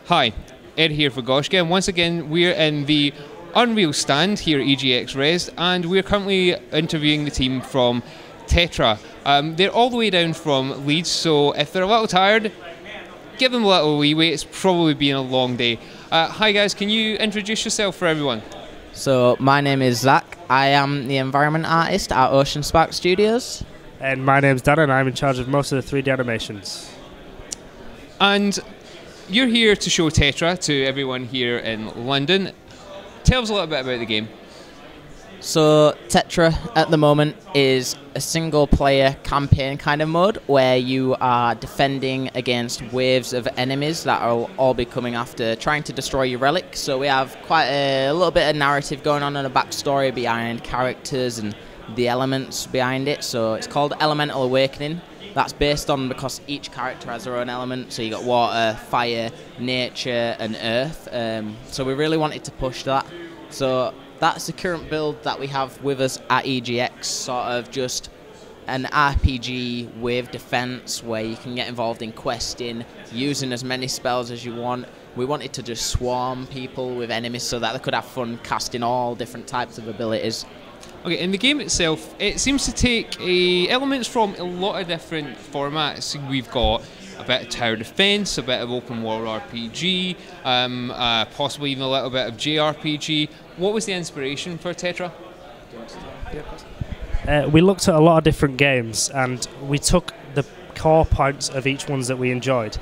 Hi, Ed here for Gaiscioch, and once again we're in the Unreal stand here at EGX Rezzed, and we're currently interviewing the team from Tetra. They're all the way down from Leeds, so if they're a little tired, give them a little leeway. It's probably been a long day. Hi guys, can you introduce yourself for everyone? So my name is Zach. I am the environment artist at Oceanspark Studios. And my name's Dan, and I'm in charge of most of the 3D animations. And you're here to show Tetra to everyone here in London. Tell us a little bit about the game. So Tetra at the moment is a single player campaign kind of mode where you are defending against waves of enemies that will all be coming after trying to destroy your relic. So we have quite a little bit of narrative going on and a backstory behind characters and the elements behind it. So it's called Elemental Awakening. That's based on because each character has their own element. So you got water, fire, nature and earth. So we really wanted to push that. So that's the current build that we have with us at EGX, sort of just an RPG with defense where you can get involved in questing, using as many spells as you want. We wanted to just swarm people with enemies so that they could have fun casting all different types of abilities. Okay, in the game itself, it seems to take elements from a lot of different formats. We've got a bit of tower defense, a bit of open world RPG, possibly even a little bit of JRPG. What was the inspiration for Tetra? We looked at a lot of different games, and we took the core points of each ones that we enjoyed.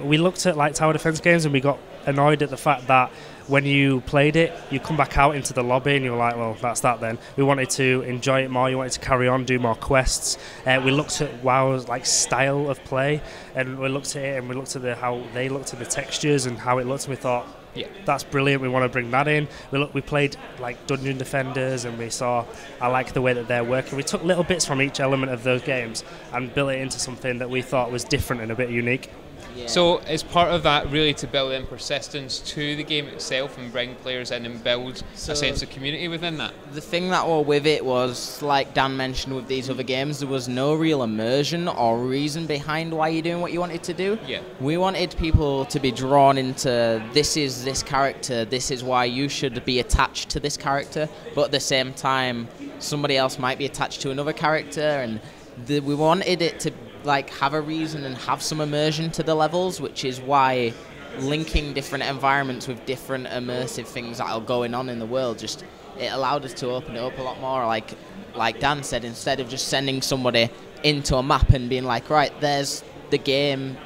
We looked at like tower defense games, and we got annoyed at the fact that when you played it, you come back out into the lobby and you're like, well, that's that then. We wanted to enjoy it more. You wanted to carry on, do more quests. We looked at WoW's like style of play, and we looked at it, and we looked at how they looked at the textures and how it looked, and we thought, yeah, that's brilliant. We want to bring that in. We played like Dungeon Defenders, and we saw, I like the way that they're working. We took little bits from each element of those games and built it into something that we thought was different and a bit unique. Yeah. So is part of that really to build in persistence to the game itself and bring players in and build a sense of community within that? The thing that was with it was, like Dan mentioned with these other games, there was no real immersion or reason behind why you're doing what you wanted to do. Yeah. We wanted people to be drawn into, this is this character, this is why you should be attached to this character, but at the same time somebody else might be attached to another character, and we wanted it to like have a reason and have some immersion to the levels, which is why linking different environments with different immersive things that are going on in the world, just it allowed us to open it up a lot more. Like Dan said, instead of just sending somebody into a map and being like, right, there's the game,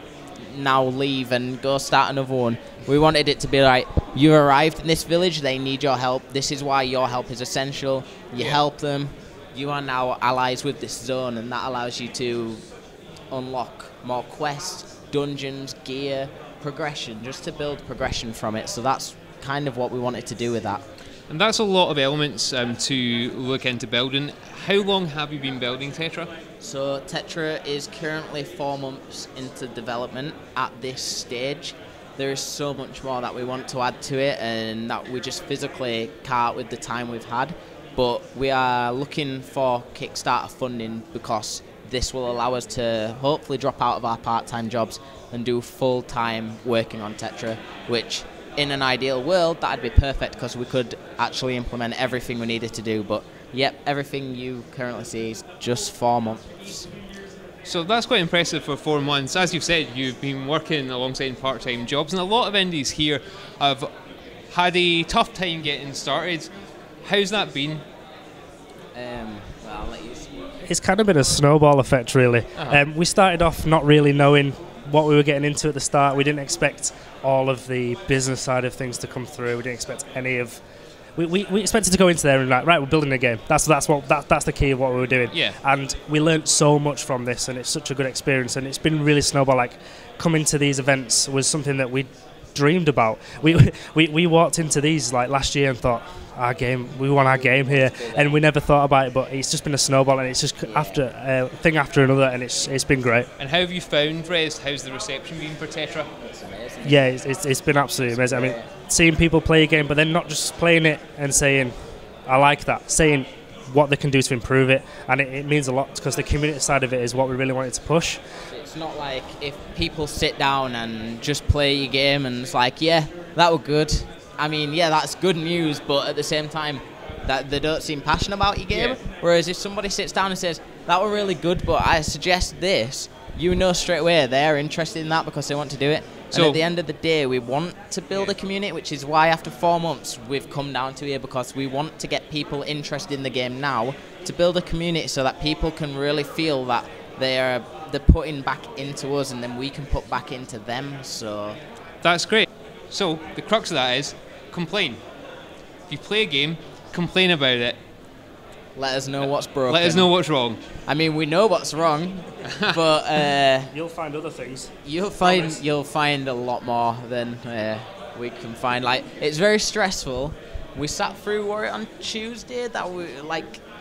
now leave and go start another one, we wanted it to be like, you arrived in this village, they need your help, this is why your help is essential, you help them, you are now allies with this zone, and that allows you to unlock more quests, dungeons, gear, progression, just to build progression from it. So that's kind of what we wanted to do with that. And that's a lot of elements to look into building. How long have you been building Tetra? So Tetra is currently 4 months into development at this stage. There is so much more that we want to add to it, and that we just physically can't with the time we've had. But we are looking for Kickstarter funding because this will allow us to hopefully drop out of our part-time jobs and do full-time working on Tetra, which in an ideal world that'd be perfect because we could actually implement everything we needed to do. But yep, everything you currently see is just 4 months. So that's quite impressive for 4 months. As you've said, you've been working alongside part-time jobs, and a lot of indies here have had a tough time getting started. How's that been? Well, I'll let you speak. It's kind of been a snowball effect, really. We started off not really knowing what we were getting into at the start. We didn't expect all of the business side of things to come through. We didn't expect any of. We expected to go into there and like, right, we're building a game. That's the key of what we were doing. Yeah. And we learned so much from this, and it's such a good experience. And it's been really snowball. Like coming to these events was something that we dreamed about. We walked into these like last year and thought, our game, we want our game here, and we never thought about it, but it's just been a snowball, and it's just after thing after another, and it's been great. And how have you found Rezzed? How's the reception been for Tetra? It's amazing. Yeah, it's been absolutely amazing. I mean, seeing people play a game, but then not just playing it and saying, I like that, saying, what they can do to improve it, and it means a lot because the community side of it is what we really wanted to push. It's not like if people sit down and just play your game and it's like, yeah, that were good. I mean, yeah, that's good news, but at the same time, that they don't seem passionate about your game. Whereas if somebody sits down and says, that were really good, but I suggest this, you know straight away they're interested in that because they want to do it. So, and at the end of the day, we want to build a community, which is why after 4 months we've come down to here, because we want to get people interested in the game now, to build a community so that people can really feel that they're putting back into us, and then we can put back into them. So that's great. So the crux of that is complain. If you play a game, complain about it. Let us know what's broken. Let us know what's wrong. I mean, we know what's wrong, but you'll find other things. You'll find a lot more than we can find. Like, it's very stressful. We sat through Warrior on Tuesday.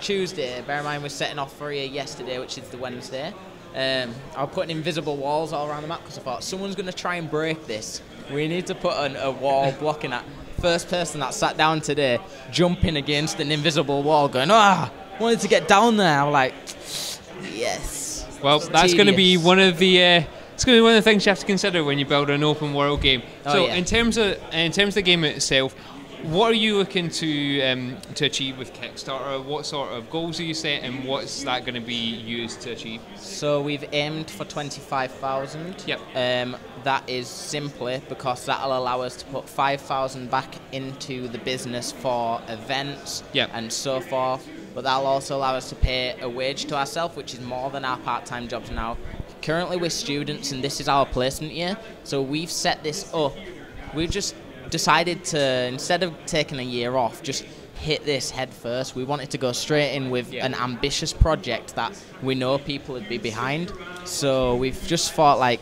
Tuesday. Bear in mind, we're setting off for here yesterday, which is the Wednesday. I was putting invisible walls all around the map because I thought someone's going to try and break this. We need to put a wall blocking that. First person that sat down today, jumping against an invisible wall, going, wanted to get down there. I'm like, yes. Well, that's going to be one of the it's going to be one of the things you have to consider when you build an open world game. In terms of the game itself, what are you looking to achieve with Kickstarter? What sort of goals are you set, and what's that going to be used to achieve? So we've aimed for 25,000. Yep. That is simply because that'll allow us to put 5,000 back into the business for events and so forth. But that'll also allow us to pay a wage to ourselves, which is more than our part-time jobs now. Currently we're students, and this is our placement year. So we've set this up. We've just decided to, instead of taking a year off, just hit this head first. We wanted to go straight in with an ambitious project that we know people would be behind. So we've just thought like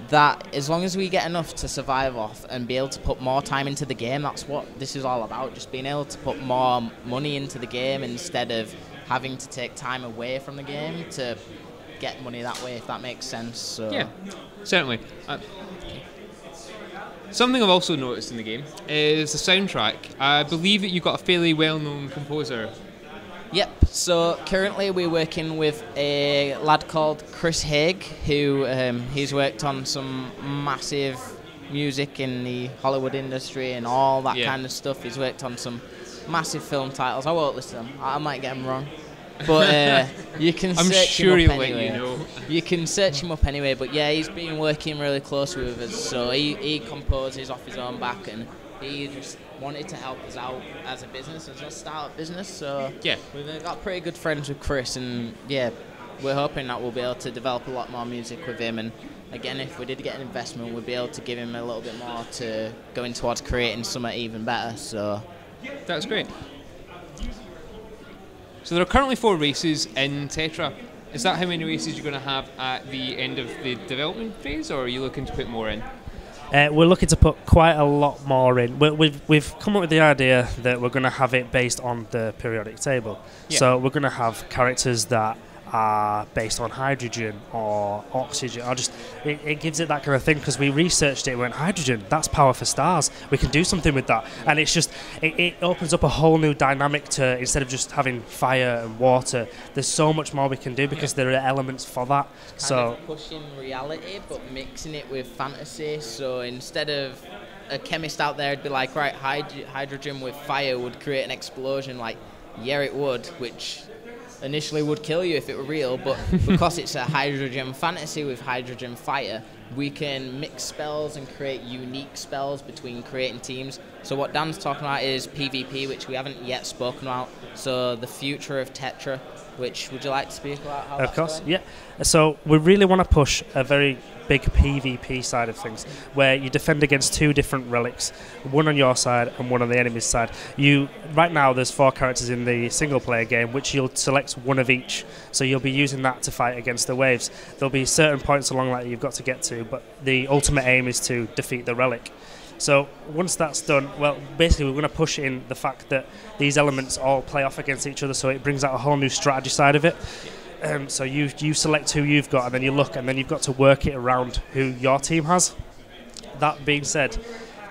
that, as long as we get enough to survive off and be able to put more time into the game, that's what this is all about, just being able to put more money into the game instead of having to take time away from the game to get money that way, if that makes sense. So yeah, certainly. Something I've also noticed in the game is the soundtrack. I believe that you've got a fairly well-known composer. Yep, so currently we're working with a lad called Chris Haig, who he's worked on some massive music in the Hollywood industry and all that kind of stuff. He's worked on some massive film titles. I won't list them, I might get them wrong. But you can search him up anyway. Let you know. You can search him up anyway. But yeah, he's been working really closely with us. So he composes off his own back, and he just wanted to help us out as a business, as a startup business. So yeah, we've got pretty good friends with Chris, and yeah, we're hoping that we'll be able to develop a lot more music with him. And again, if we did get an investment, we'll be able to give him a little bit more to going towards creating something even better. So that's great. So there are currently 4 races in Tetra. Is that how many races you're going to have at the end of the development phase, or are you looking to put more in? We're looking to put quite a lot more in. We've come up with the idea that we're going to have it based on the periodic table. Yeah. So we're going to have characters that are based on hydrogen or oxygen, or just it gives it that kind of thing, because we researched it and went, hydrogen, that's power for stars, we can do something with that. And it's just it opens up a whole new dynamic to, instead of just having fire and water, there's so much more we can do because there are elements for that. Kind of pushing reality but mixing it with fantasy. So instead of a chemist out there would be like, right, hydrogen with fire would create an explosion, like, yeah, it would, which initially would kill you if it were real, but because it's a hydrogen fantasy with hydrogen fire, we can mix spells and create unique spells between creating teams. So what Dan's talking about is PvP, which we haven't yet spoken about. So the future of Tetra, which would you like to speak about how Of course, yeah. So we really want to push a very big PvP side of things, where you defend against 2 different relics, one on your side and one on the enemy's side. Right now there's 4 characters in the single player game, which you'll select one of each, so you'll be using that to fight against the waves. There'll be certain points along that you've got to get to, but the ultimate aim is to defeat the relic. So once that's done, well, basically we're going to push in the fact that these elements all play off against each other, so it brings out a whole new strategy side of it. So you select who you've got, and then you look, and then you've got to work it around who your team has. That being said,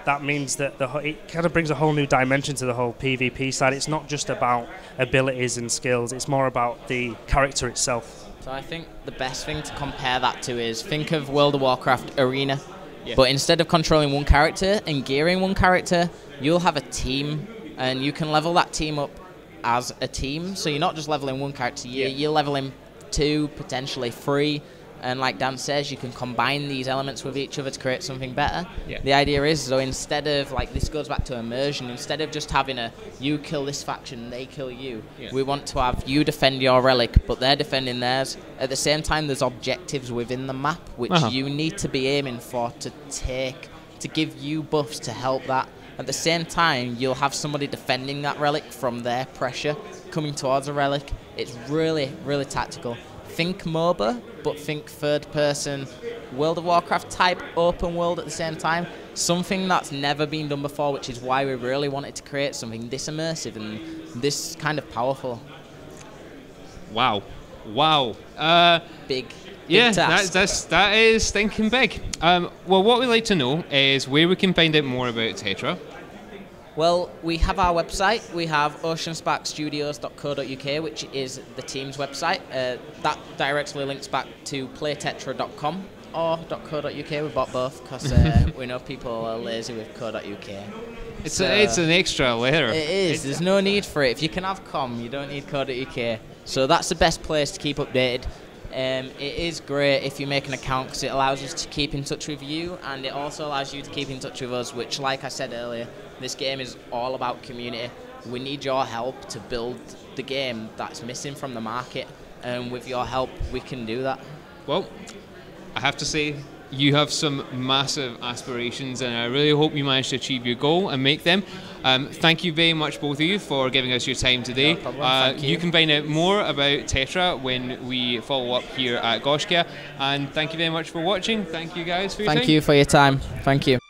that means that it kind of brings a whole new dimension to the whole PvP side. It's not just about abilities and skills, it's more about the character itself. So I think the best thing to compare that to is think of World of Warcraft Arena, but instead of controlling one character and gearing one character, you'll have a team, and you can level that team up as a team. So you're not just leveling one character, you're leveling 2, potentially 3. And like Dan says, you can combine these elements with each other to create something better. The idea is, so instead of, like, this goes back to immersion, instead of just having you kill this faction, they kill you, we want to have you defend your relic, but they're defending theirs. At the same time, there's objectives within the map, which you need to be aiming for to give you buffs to help that. At the same time, you'll have somebody defending that relic from their pressure coming towards a relic. It's really, really tactical. Think MOBA, but think third-person World of Warcraft type open world at the same time. Something that's never been done before, which is why we really wanted to create something this immersive and this kind of powerful. Wow. Big task. That is thinking big. Well, what we'd like to know is where we can find out more about Tetra. Well, we have our website. We have oceansparkstudios.co.uk, which is the team's website. That directly links back to playtetra.com or .co.uk. We bought both because we know people are lazy with .co.uk. It's an extra letter. It is. There's no need for it. If you can have .com, you don't need .co.uk. So that's the best place to keep updated. It is great if you make an account because it allows us to keep in touch with you, and it also allows you to keep in touch with us, which, like I said earlier, this game is all about community. We need your help to build the game that's missing from the market, and with your help we can do that. Well, I have to say, you have some massive aspirations, and I really hope you manage to achieve your goal and make them. Thank you very much, both of you, for giving us your time today. No problem, thank you. You can find out more about Tetra when we follow up here at Gaiscioch, and thank you very much for watching. Thank you guys for your time. Thank you for your time. Thank you.